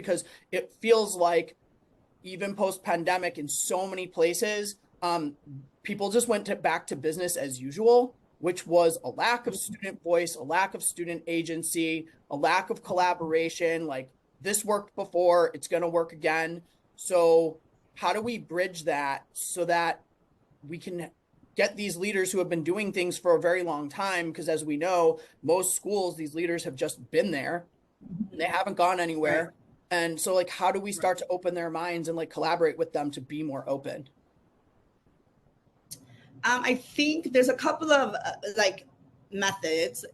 because it feels like even post-pandemic in so many places, people just back to business as usual, which was a lack of student voice, a lack of student agency, a lack of collaboration. Like, this worked before, it's going to work again. So how do we bridge that so that we can get these leaders who have been doing things for a very long time? Because as we know, most schools, these leaders have just been there. They haven't gone Right. anywhere. And so, like, how do we Right. start to open their minds and like collaborate with them to be more open? I think there's a couple of like methods.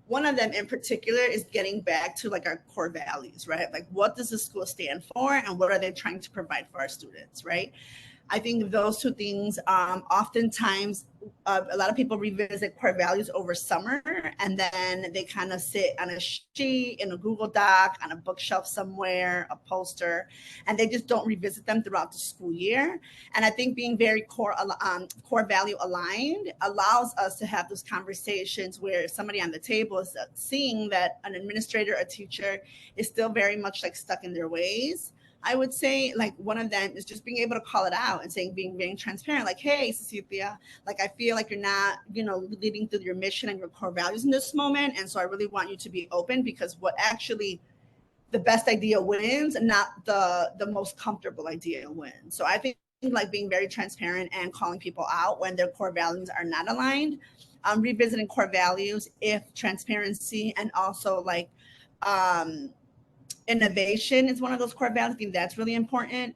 One of them in particular is getting back to like our core values, right? Like, what does the school stand for and what are they trying to provide for our students, right? I think those two things, oftentimes, a lot of people revisit core values over summer, and then they kind of sit on a sheet in a Google Doc, on a bookshelf somewhere, a poster, and they just don't revisit them throughout the school year. And I think being very core value aligned allows us to have those conversations where somebody on the table is seeing that an administrator, a teacher, is still very much like stuck in their ways. I would say like one of them is just being able to call it out and saying, being transparent, like, hey, Cecilia, like I feel like you're not, leading through your mission and your core values in this moment. And so I really want you to be open, because what actually the best idea wins, not the most comfortable idea wins. So I think like being very transparent and calling people out when their core values are not aligned, revisiting core values, if transparency and also like um innovation is one of those core values. I think that's really important.